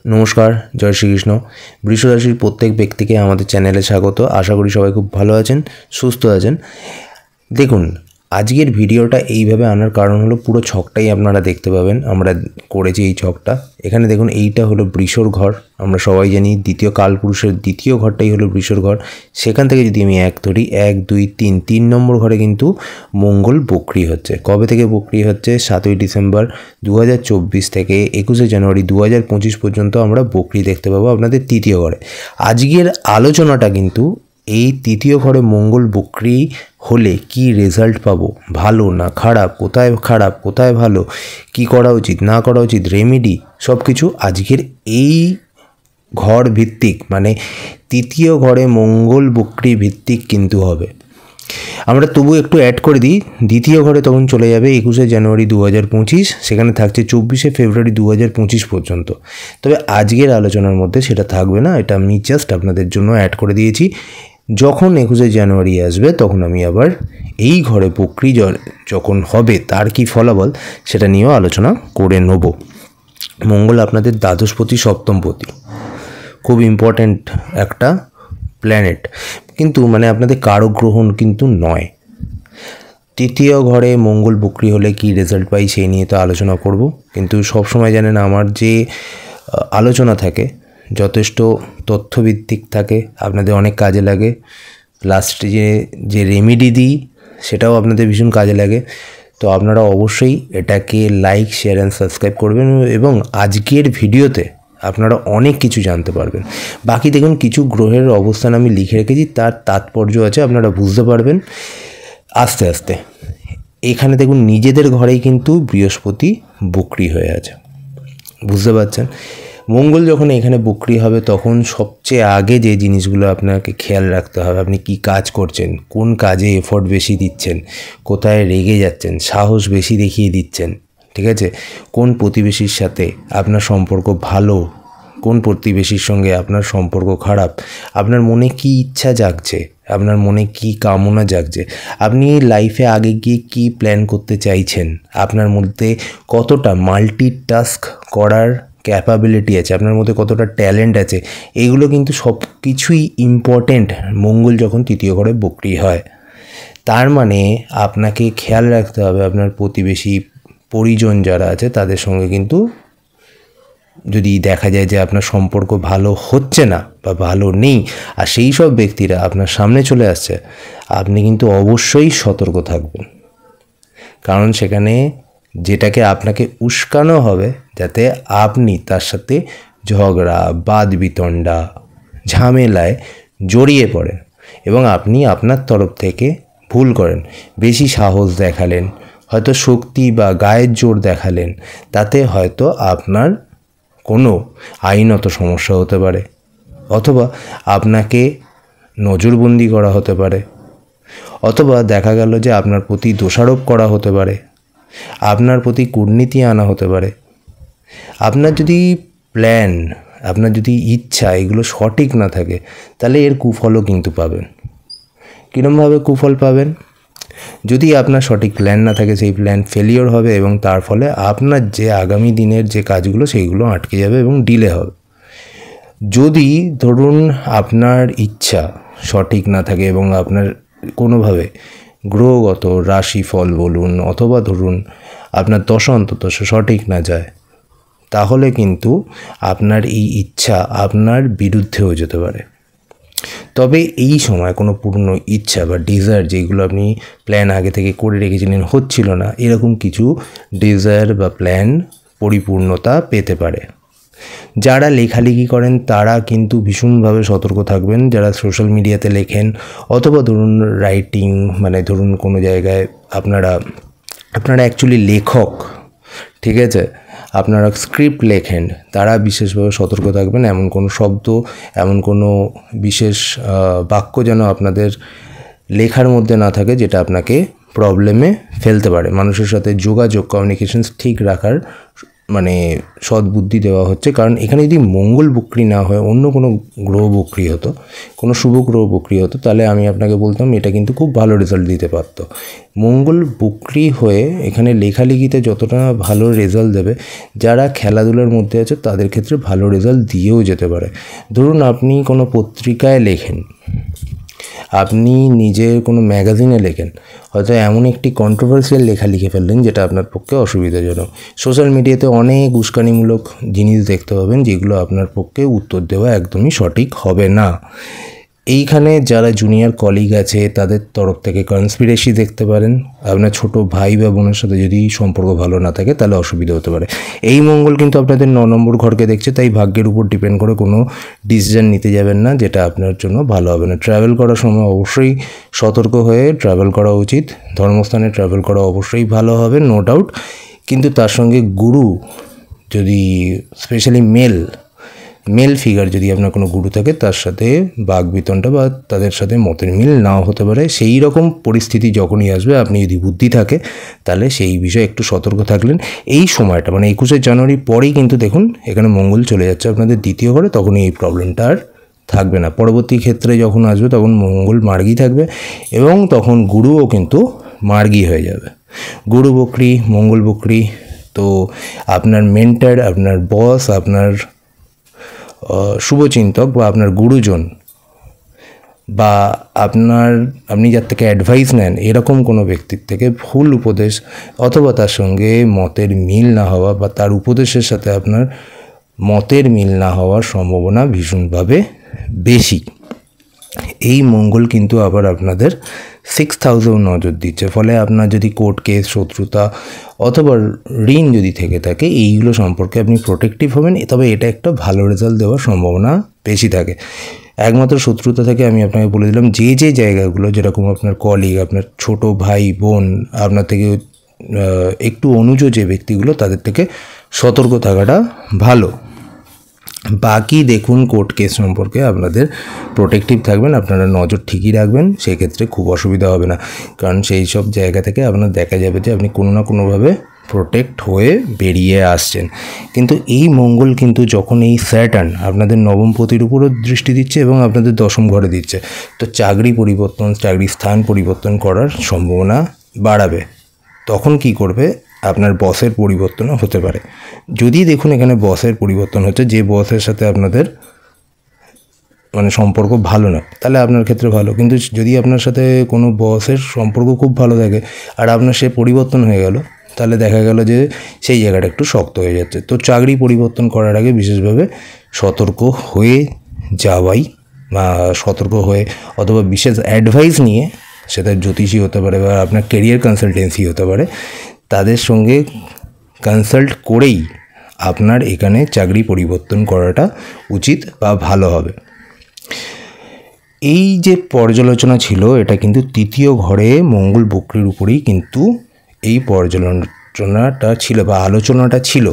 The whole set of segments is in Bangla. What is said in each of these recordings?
নমস্কার, জয় শ্রীকৃষ্ণ। বৃষ রাশির প্রত্যেক ব্যক্তিকে আমাদের চ্যানেলে স্বাগত। আশা করি সবাই খুব ভালো আছেন, সুস্থ আছেন। দেখুন, আজকের ভিডিওটা এইভাবে আনার কারণ হলো পুরো ছকটাই আপনারা দেখতে পাবেন। আমরা করেছি এই ছকটা। এখানে দেখুন, এইটা হলো বৃষর ঘর। আমরা সবাই জানি দ্বিতীয় কালপুরুষের দ্বিতীয় ঘরটাই হলো বৃষর ঘর। সেখান থেকে যদি আমি এক ধরি, 1, 2, 3 নম্বর ঘরে কিন্তু মঙ্গল বক্রি হচ্ছে। কবে থেকে বক্রি হচ্ছে? 7ই ডিসেম্বর 2024 থেকে 21শে জানুয়ারি 2025 পর্যন্ত আমরা বক্রি দেখতে পাবো আপনাদের তৃতীয় ঘরে। আজকের আলোচনাটা কিন্তু এই তৃতীয় ঘরে মঙ্গল বক্রি হলে কি রেজাল্ট পাবো, ভালো না খারাপ, কোথায় ভালো, কি করা উচিত না করা উচিত, রেমেডি, সব কিছু আজকের এই ঘর ভিত্তিক, মানে তৃতীয় ঘরে মঙ্গল বক্রি ভিত্তিক কিন্তু হবে। আমরা তবু একটু অ্যাড করে দিই, দ্বিতীয় ঘরে তখন চলে যাবে 21শে জানুয়ারি 2025, সেখানে থাকছে 24শে ফেব্রুয়ারি 2025 পর্যন্ত। তবে আজকের আলোচনার মধ্যে সেটা থাকবে না, এটা আমি জাস্ট আপনাদের জন্য অ্যাড করে দিয়েছি। যখন 21শে জানুয়ারি আসবে তখন আমি আবার এই ঘরে বক্রি যখন হবে তার কি ফলাফল সেটা নিয়েও আলোচনা করে নেব। মঙ্গল আপনাদের দ্বাদশপতি, সপ্তমপতি, খুব ইম্পর্ট্যান্ট একটা প্ল্যানেট, কিন্তু মানে আপনাদের কারক গ্রহণ কিন্তু নয়। তৃতীয় ঘরে মঙ্গল বক্রি হলে কি রেজাল্ট পাই সেই নিয়ে তো আলোচনা করব, কিন্তু সবসময় জানেন আমার যে আলোচনা থাকে যথেষ্ট তথ্যভিত্তিক থাকে, আপনাদের অনেক কাজে লাগে। লাস্টে যে রেমেডি দিই সেটাও আপনাদের ভীষণ কাজে লাগে। তো আপনারা অবশ্যই এটাকে লাইক, শেয়ার অ্যান্ড সাবস্ক্রাইব করবেন, এবং আজকের ভিডিওতে আপনারা অনেক কিছু জানতে পারবেন। বাকি দেখুন, কিছু গ্রহের অবস্থান আমি লিখে রেখেছি, তার তাৎপর্য আছে, আপনারা বুঝতে পারবেন আস্তে আস্তে। এখানে দেখুন, নিজেদের ঘরেই কিন্তু বৃহস্পতি বক্রি হয়ে আছে, বুঝতে পারছেন। মঙ্গল যখন এখানে বক্রি হবে তখন সবচেয়ে আগে যে জিনিসগুলো আপনাকে খেয়াল রাখতে হবে, আপনি কি কাজ করছেন, কোন কাজে এফোর্ট বেশি দিচ্ছেন, কোথায় রেগে যাচ্ছেন, সাহস বেশি দেখিয়ে দিচ্ছেন, ঠিক আছে, কোন প্রতিবেশীর সাথে আপনার সম্পর্ক ভালো, কোন প্রতিবেশীর সঙ্গে আপনার সম্পর্ক খারাপ, আপনার মনে কি ইচ্ছা জাগছে, আপনার মনে কি কামনা জাগছে, আপনি লাইফে আগে গিয়ে কি প্ল্যান করতে চাইছেন, আপনার মধ্যে কতটা মাল্টিটাস্ক করার ক্যাপাবিলিটি আছে, আপনার মধ্যে কতটা ট্যালেন্ট আছে, এইগুলো কিন্তু সব কিছুই ইম্পর্টেন্ট মঙ্গল যখন তৃতীয় ঘরে বক্রি হয়। তার মানে আপনাকে খেয়াল রাখতে হবে আপনার প্রতিবেশী পরিজন যারা আছে তাদের সঙ্গে কিন্তু যদি দেখা যায় যে আপনার সম্পর্ক ভালো হচ্ছে না বা ভালো নেই, আর সেই সব ব্যক্তিরা আপনার সামনে চলে আসছে, আপনি কিন্তু অবশ্যই সতর্ক থাকবেন। কারণ সেখানে যেটাকে আপনাকে উস্কানো হবে যাতে আপনি তার সাথে ঝগড়া, বাদ বিতণ্ডা, ঝামেলায় জড়িয়ে পড়েন, এবং আপনি আপনার তরফ থেকে ভুল করেন, বেশি সাহস দেখালেন, হয়তো শক্তি বা গায়ের জোর দেখালেন, তাতে হয়তো আপনার কোনো আইনত সমস্যা হতে পারে, অথবা আপনাকে নজরবন্দি করা হতে পারে, অথবা দেখা গেল যে আপনার প্রতি দোষারোপ করা হতে পারে, আপনার প্রতি কূটনীতি আনা হতে পারে। আপনার যদি প্ল্যান, আপনার যদি ইচ্ছা এগুলো সঠিক না থাকে, তাহলে এর কুফলও কিন্তু পাবেন। কীরকমভাবে কুফল পাবেন? যদি আপনার সঠিক প্ল্যান না থাকে, সেই প্ল্যান ফেলিওর হবে, এবং তার ফলে আপনার যে আগামী দিনের যে কাজগুলো সেইগুলো আটকে যাবে এবং ডিলে হবে। যদি ধরুন আপনার ইচ্ছা সঠিক না থাকে এবং আপনার কোনোভাবে গ্রহগত রাশিফল বলুন, অথবা ধরুন আপনার দশা অন্তর্দশা সঠিক না যায়, তাহলে কিন্তু আপনার এই ইচ্ছা আপনার বিরুদ্ধেও যেতে পারে। তবে এই সময় কোনো পূর্ণ ইচ্ছা বা ডিজায়ার, যেগুলো আপনি প্ল্যান আগে থেকে করে রেখেছিলেন হচ্ছিল না, এরকম কিছু ডিজায়ার বা প্ল্যান পরিপূর্ণতা পেতে পারে। যারা লেখালেখি করেন তারা কিন্তু ভীষণভাবে সতর্ক থাকবেন, যারা সোশ্যাল মিডিয়াতে লেখেন, অথবা ধরুন রাইটিং, মানে ধরুন কোনো জায়গায় আপনারা অ্যাকচুয়ালি লেখক, ঠিক আছে, আপনারা স্ক্রিপ্ট লেখেন, তারা বিশেষভাবে সতর্ক থাকবেন। এমন কোনো শব্দ, এমন কোনো বিশেষ বাক্য যেন আপনাদের লেখার মধ্যে না থাকে যেটা আপনাকে প্রবলেমে ফেলতে পারে। মানুষের সাথে যোগাযোগ, কমিউনিকেশনস ঠিক রাখার মানে সদ্বুদ্ধি দেওয়া হচ্ছে। কারণ এখানে যদি মঙ্গল বক্রী না হয়, অন্য কোনো গ্রহ বক্রী হতো, কোনো শুভ গ্রহ বক্রী হতো, তাহলে আমি আপনাকে বলতাম এটা কিন্তু খুব ভালো রেজাল্ট দিতে পারতো। মঙ্গল বক্রী হয়ে এখানে লেখালেখিতে যতটা ভালো রেজাল্ট দেবে, যারা খেলাধুলার মধ্যে আছে তাদের ক্ষেত্রে ভালো রেজাল্ট দিয়েও যেতে পারে। ধরুন আপনি কোনো পত্রিকায় লেখেন, আপনি নিজের কোনো ম্যাগাজিনে লেখেন, হয়তো এমন একটি কন্ট্রোভার্সিয়াল লেখা লিখে ফেললেন যেটা আপনার পক্ষে অসুবিধাজনক। সোশ্যাল মিডিয়াতে অনেক উস্কানিমূলক জিনিস দেখতে পাবেন যেগুলো আপনার পক্ষে উত্তর দেওয়া একদমই সঠিক হবে না। এইখানে যারা জুনিয়র কলিগ আছে তাদের তরফ থেকে কনস্পিরেসি দেখতে পারেন। আপনার ছোট ভাই বা বোনের সাথে যদি সম্পর্ক ভালো না থাকে তাহলে অসুবিধা হতে পারে। এই মঙ্গল কিন্তু আপনাদের 9 নম্বর ঘরকে দেখছে, তাই ভাগ্যের উপর ডিপেন্ড করে কোনো ডিসিশন নিতে যাবেন না যেটা আপনার জন্য ভালো হবে না। ট্রাভেল করার সময় অবশ্যই সতর্ক হয়ে ট্রাভেল করা উচিত। ধর্মস্থানে ট্রাভেল করা অবশ্যই ভালো হবে, নো ডাউট। কিন্তু তার সঙ্গে গুরু যদি স্পেশালি মেল ফিগার যদি আপনার কোনো গুরু থাকে, তার সাথে বাকবিতণ্ডা বা তাদের সাথে মতের মিল নাও হতে পারে। সেই রকম পরিস্থিতি যখনই আসবে, আপনি যদি বুদ্ধি থাকে তাহলে সেই বিষয়ে একটু সতর্ক থাকলেন। এই সময়টা মানে 21শে জানুয়ারি পরেই কিন্তু দেখুন এখানে মঙ্গল চলে যাচ্ছে আপনাদের দ্বিতীয় ঘরে, তখনই এই প্রবলেমটা আর থাকবে না। পরবর্তী ক্ষেত্রে যখন আসবে তখন মঙ্গল মার্গী থাকবে এবং তখন গুরুও কিন্তু মার্গী হয়ে যাবে। গুরু বক্রী, মঙ্গল বক্রী, তো আপনার মেন্টর, আপনার বস, আপনার শুভচিন্তক বা আপনার গুরুজন বা আপনি যার থেকে অ্যাডভাইস নেন, এরকম কোনো ব্যক্তির থেকে ভুল উপদেশ অথবা তার সঙ্গে মতের মিল না হওয়া বা তার উপদেশের সাথে আপনার মতের মিল না হওয়ার সম্ভাবনা ভীষণভাবে বেশি। এই মঙ্গল কিন্তু আবার আপনাদের 6th হাউসেও নজর দিচ্ছে। ফলে আপনার যদি কোর্ট কেস, শত্রুতা অথবা ঋণ যদি থেকে থাকে, এইগুলো সম্পর্কে আপনি প্রোটেক্টিভ হবেন, তবে এটা একটা ভালো রেজাল্ট দেওয়ার সম্ভাবনা বেশি থাকে। একমাত্র শত্রুতা থেকে আমি আপনাকে বলে দিলাম, যে জায়গাগুলো যেরকম আপনার কলিগ, আপনার ছোট ভাই বোন, আপনার থেকে একটু অনুজ যে ব্যক্তিগুলো, তাদের থেকে সতর্ক থাকাটা ভালো। বাকি দেখুন কোর্ট কেস সম্পর্কে আপনাদের প্রোটেক্টিভ থাকবেন, আপনারা নজর ঠিকই রাখবেন, সেক্ষেত্রে খুব অসুবিধা হবে না। কারণ সেই সব জায়গা থেকে আপনার দেখা যাবে যে আপনি কোনো না কোনোভাবে প্রোটেক্ট হয়ে বেরিয়ে আসছেন। কিন্তু এই মঙ্গল কিন্তু যখন এই স্যাটার্ন আপনাদের নবমপতির উপরও দৃষ্টি দিচ্ছে এবং আপনাদের 10ম ঘরে দিচ্ছে, তো চাকরি পরিবর্তন, চাকরির স্থান পরিবর্তন করার সম্ভাবনা বাড়াবে। তখন কি করবে, আপনার বসের পরিবর্তনও হতে পারে। যদি দেখুন এখানে বসের পরিবর্তন হচ্ছে, যে বসের সাথে আপনাদের মানে সম্পর্ক ভালো না, তাহলে আপনার ক্ষেত্রে ভালো। কিন্তু যদি আপনার সাথে কোনো বসের সম্পর্ক খুব ভালো থাকে আর আপনার সে পরিবর্তন হয়ে গেল, তাহলে দেখা গেল যে সেই জায়গাটা একটু শক্ত হয়ে যাচ্ছে। তো চাকরি পরিবর্তন করার আগে বিশেষভাবে সতর্ক হয়ে যাওয়াই, বা সতর্ক হয়ে অথবা বিশেষ অ্যাডভাইস নিয়ে, সেটা জ্যোতিষী হতে পারে বা আপনার কেরিয়ার কনসালটেন্সি হতে পারে, তাদের সঙ্গে কনসাল্ট করেই আপনার এখানে চাকরি পরিবর্তন করাটা উচিত বা ভালো হবে। এই যে পর্যালোচনা ছিল, এটা কিন্তু 3য় ঘরে মঙ্গল বক্রীর উপরেই কিন্তু এই পর্যালোচনাটা ছিল বা আলোচনাটা ছিল।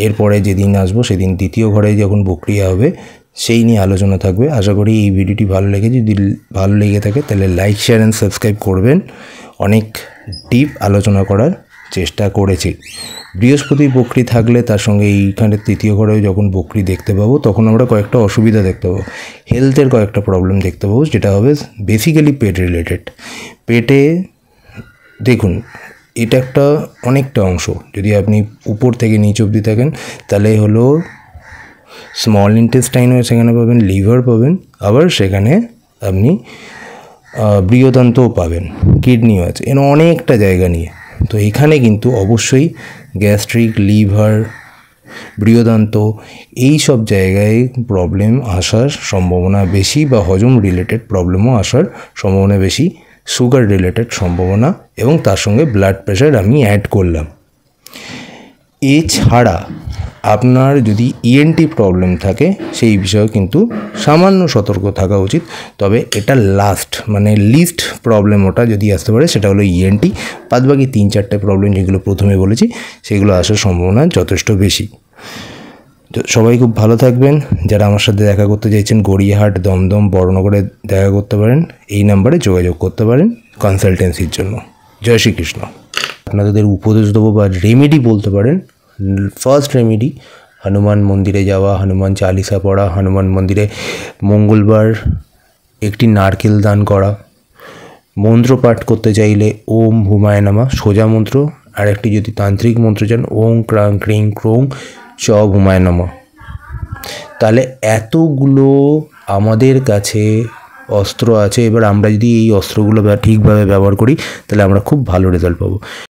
এরপরে যেদিন আসবো সেদিন 2য় ঘরে যখন বক্রী হবে সেই নিয়ে আলোচনা থাকবে। আশা করি এই ভিডিওটি ভালো লেগেছে। যদি ভালো লেগে থাকে তাহলে লাইক, শেয়ার অ্যান্ড সাবস্ক্রাইব করবেন। অনেক ডিপ আলোচনা করার চেষ্টা করেছি। বৃহস্পতি বক্রী থাকলে তার সঙ্গে এইখানে 3য় ঘরে যখন বক্রী দেখতে পাবো, তখন আমরা কয়েকটা অসুবিধা দেখতে পাবো, হেলথের কয়েকটা প্রবলেম দেখতে পাবো, যেটা হবে বেসিক্যালি পেট রিলেটেড। পেটে দেখুন এটা একটা অনেকটা অংশ, যদি আপনি উপর থেকে নিচ অবধি থাকেন তাহলে হলো স্মল ইন্টেস্টাইনও সেখানে পাবেন, লিভার পাবেন, আবার সেখানে আপনি বৃহদান্তও পাবেন, কিডনিও আছে, এর অনেকটা জায়গা নিয়ে। তো এখানে কিন্তু অবশ্যই গ্যাস্ট্রিক, লিভার, বৃহদান্ত এই সব জায়গায় প্রবলেম আসার সম্ভাবনা বেশি, বা হজম রিলেটেড প্রবলেমও আসার সম্ভাবনা বেশি, সুগার রিলেটেড সম্ভাবনা, এবং তার সঙ্গে ব্লাড প্রেশার আমি অ্যাড করলাম। এছাড়া আপনার যদি ইএনটি প্রবলেম থাকে সেই বিষয়েও কিন্তু সামান্য সতর্ক থাকা উচিত। তবে এটা লাস্ট মানে লিস্ট প্রবলেম, ওটা যদি আসতে পারে সেটা হলো ইএনটি। বাদবাকি 3-4টে প্রবলেম যেগুলো প্রথমে বলেছি সেগুলো আসার সম্ভাবনা যথেষ্ট বেশি। তো সবাই খুব ভালো থাকবেন। যারা আমার সাথে দেখা করতে চাইছেন গড়িয়াহাট, দমদম, বড়নগরে দেখা করতে পারেন, এই নাম্বারে যোগাযোগ করতে পারেন কনসালটেন্সির জন্য। জয় শ্রীকৃষ্ণ। আপনাদের উপদেশ দেবো বা রেমেডি বলতে পারেন, ফার্স্ট রেমেডি হনুমান মন্দিরে যাওয়া, হনুমান চালিসা পড়া, হনুমান মন্দিরে মঙ্গলবার একটি নারকেল দান করা, মন্ত্র পাঠ করতে চাইলে ওম হুমায় নমঃ সোজা মন্ত্র, আর একটি যদি তান্ত্রিক মন্ত্র চান ওং ক্রাং ক্রিং ক্রোং চ হুমায় নমঃ। তাহলে এতগুলো আমাদের কাছে অস্ত্র আছে, এবার আমরা যদি এই অস্ত্রগুলো ঠিকভাবে ব্যবহার করি তাহলে আমরা খুব ভালো রেজাল্ট পাবো।